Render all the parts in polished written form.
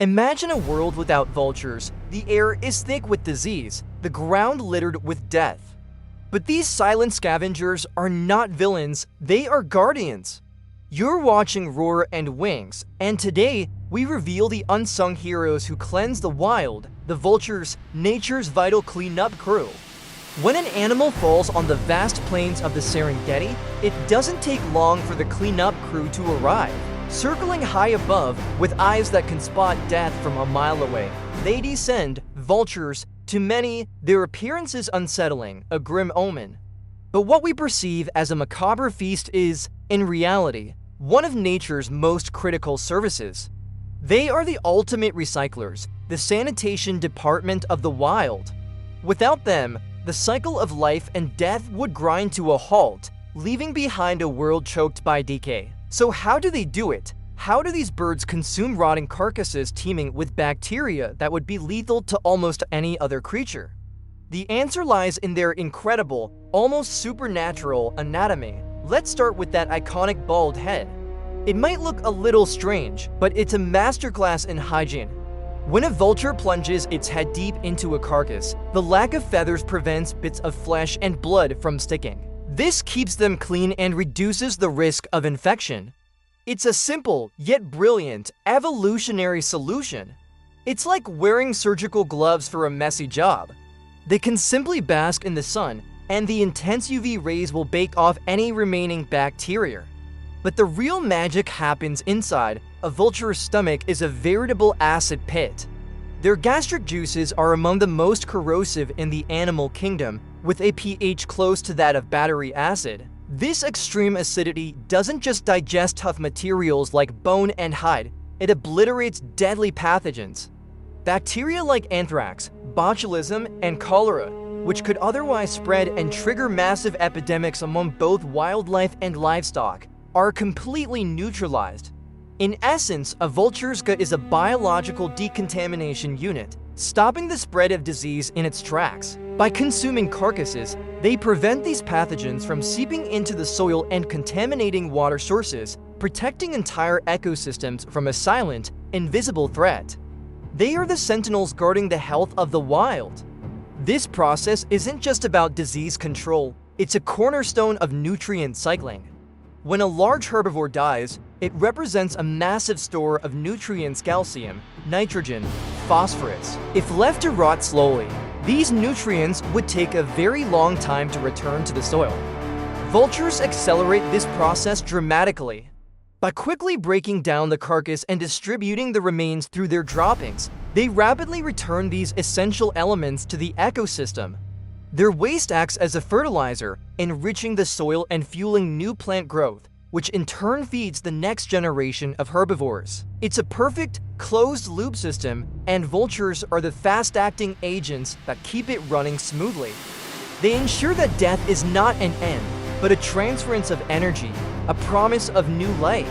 Imagine a world without vultures. The air is thick with disease, the ground littered with death. But these silent scavengers are not villains, they are guardians. You're watching Roar and Wings, and today we reveal the unsung heroes who cleanse the wild, the vultures, nature's vital cleanup crew. When an animal falls on the vast plains of the Serengeti, it doesn't take long for the cleanup crew to arrive. Circling high above, with eyes that can spot death from a mile away, they descend, vultures. To many, their appearance is unsettling, a grim omen. But what we perceive as a macabre feast is, in reality, one of nature's most critical services. They are the ultimate recyclers, the sanitation department of the wild. Without them, the cycle of life and death would grind to a halt, leaving behind a world choked by decay. So how do they do it? How do these birds consume rotting carcasses teeming with bacteria that would be lethal to almost any other creature? The answer lies in their incredible, almost supernatural anatomy. Let's start with that iconic bald head. It might look a little strange, but it's a masterclass in hygiene. When a vulture plunges its head deep into a carcass, the lack of feathers prevents bits of flesh and blood from sticking. This keeps them clean and reduces the risk of infection. It's a simple, yet brilliant, evolutionary solution. It's like wearing surgical gloves for a messy job. They can simply bask in the sun, and the intense UV rays will bake off any remaining bacteria. But the real magic happens inside. A vulture's stomach is a veritable acid pit. Their gastric juices are among the most corrosive in the animal kingdom, with a pH close to that of battery acid. This extreme acidity doesn't just digest tough materials like bone and hide, it obliterates deadly pathogens. Bacteria like anthrax, botulism, and cholera, which could otherwise spread and trigger massive epidemics among both wildlife and livestock, are completely neutralized. In essence, a vulture's gut is a biological decontamination unit, stopping the spread of disease in its tracks. By consuming carcasses, they prevent these pathogens from seeping into the soil and contaminating water sources, protecting entire ecosystems from a silent, invisible threat. They are the sentinels guarding the health of the wild. This process isn't just about disease control, it's a cornerstone of nutrient cycling. When a large herbivore dies, it represents a massive store of nutrients: calcium, nitrogen, phosphorus. If left to rot slowly, these nutrients would take a very long time to return to the soil. Vultures accelerate this process dramatically. By quickly breaking down the carcass and distributing the remains through their droppings, they rapidly return these essential elements to the ecosystem. Their waste acts as a fertilizer, enriching the soil and fueling new plant growth, which in turn feeds the next generation of herbivores. It's a perfect, closed-loop system, and vultures are the fast-acting agents that keep it running smoothly. They ensure that death is not an end, but a transference of energy, a promise of new life.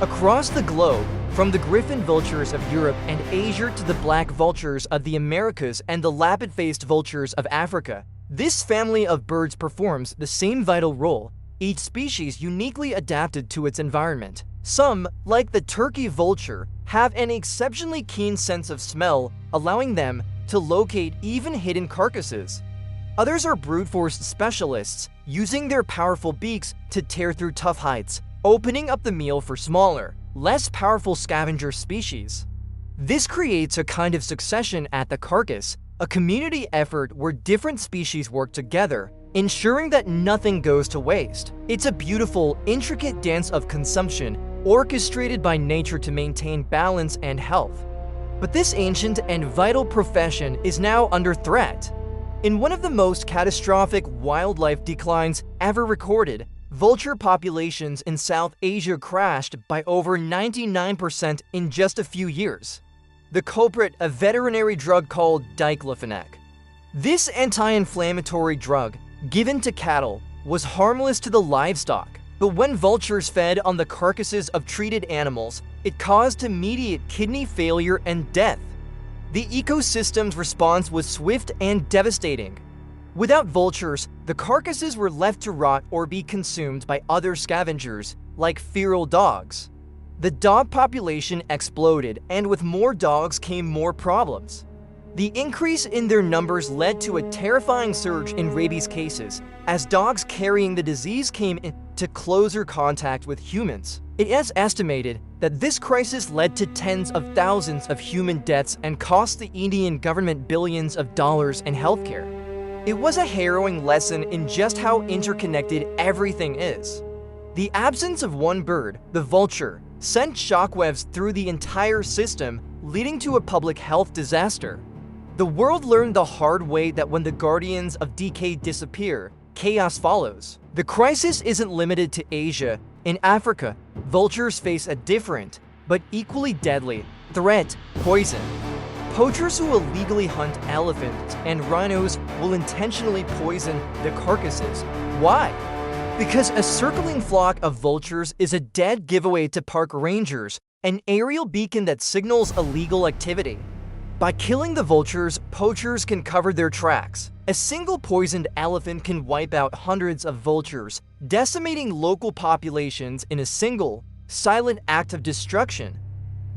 Across the globe, from the griffin vultures of Europe and Asia to the black vultures of the Americas and the lappet-faced vultures of Africa, this family of birds performs the same vital role, each species uniquely adapted to its environment. Some, like the turkey vulture, have an exceptionally keen sense of smell, allowing them to locate even hidden carcasses. Others are brute force specialists, using their powerful beaks to tear through tough hides, opening up the meal for smaller, less powerful scavenger species. This creates a kind of succession at the carcass, a community effort where different species work together, ensuring that nothing goes to waste. It's a beautiful, intricate dance of consumption, orchestrated by nature to maintain balance and health. But this ancient and vital profession is now under threat. In one of the most catastrophic wildlife declines ever recorded, vulture populations in South Asia crashed by over 99% in just a few years. The culprit, a veterinary drug called diclofenac. This anti-inflammatory drug, given to cattle, was harmless to the livestock, but when vultures fed on the carcasses of treated animals, it caused immediate kidney failure and death. The ecosystem's response was swift and devastating. Without vultures, the carcasses were left to rot or be consumed by other scavengers, like feral dogs. The dog population exploded, and with more dogs came more problems. The increase in their numbers led to a terrifying surge in rabies cases, as dogs carrying the disease came into closer contact with humans. It is estimated that this crisis led to tens of thousands of human deaths and cost the Indian government billions of dollars in healthcare. It was a harrowing lesson in just how interconnected everything is. The absence of one bird, the vulture, sent shockwaves through the entire system, leading to a public health disaster. The world learned the hard way that when the guardians of decay disappear, chaos follows. The crisis isn't limited to Asia. In Africa, vultures face a different, but equally deadly, threat: poison. Poachers who illegally hunt elephants and rhinos will intentionally poison the carcasses. Why? Because a circling flock of vultures is a dead giveaway to park rangers, an aerial beacon that signals illegal activity. By killing the vultures, poachers can cover their tracks. A single poisoned elephant can wipe out hundreds of vultures, decimating local populations in a single, silent act of destruction.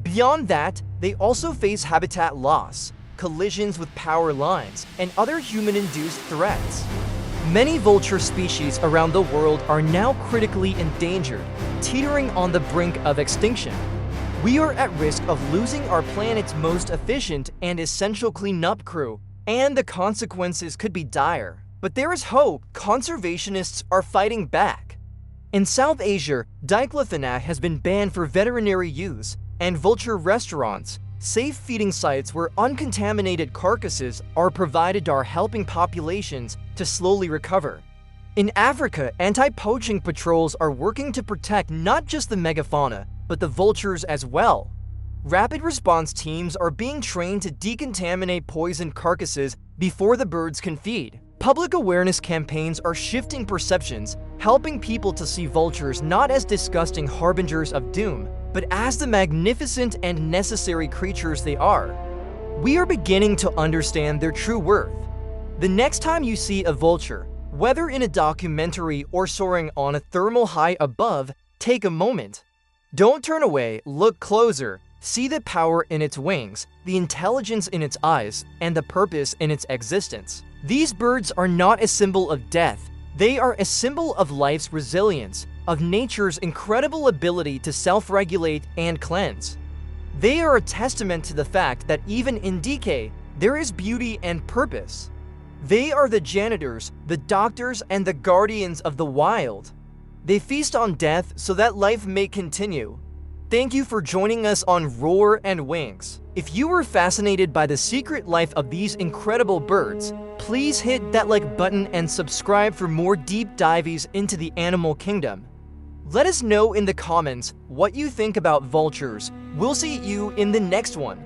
Beyond that, they also face habitat loss, collisions with power lines, and other human-induced threats. Many vulture species around the world are now critically endangered, teetering on the brink of extinction. We are at risk of losing our planet's most efficient and essential cleanup crew, and the consequences could be dire. But there is hope. Conservationists are fighting back. In South Asia, diclofenac has been banned for veterinary use, and vulture restaurants, safe feeding sites where uncontaminated carcasses are provided, are helping populations to slowly recover. In Africa, anti-poaching patrols are working to protect not just the megafauna, but the vultures as well. Rapid response teams are being trained to decontaminate poisoned carcasses before the birds can feed. Public awareness campaigns are shifting perceptions, helping people to see vultures not as disgusting harbingers of doom, but as the magnificent and necessary creatures they are. We are beginning to understand their true worth. The next time you see a vulture, whether in a documentary or soaring on a thermal high above, take a moment. Don't turn away, look closer, see the power in its wings, the intelligence in its eyes, and the purpose in its existence. These birds are not a symbol of death, they are a symbol of life's resilience, of nature's incredible ability to self-regulate and cleanse. They are a testament to the fact that even in decay, there is beauty and purpose. They are the janitors, the doctors, and the guardians of the wild. They feast on death so that life may continue. Thank you for joining us on Roar and Wings. If you were fascinated by the secret life of these incredible birds, please hit that like button and subscribe for more deep dives into the animal kingdom. Let us know in the comments what you think about vultures. We'll see you in the next one.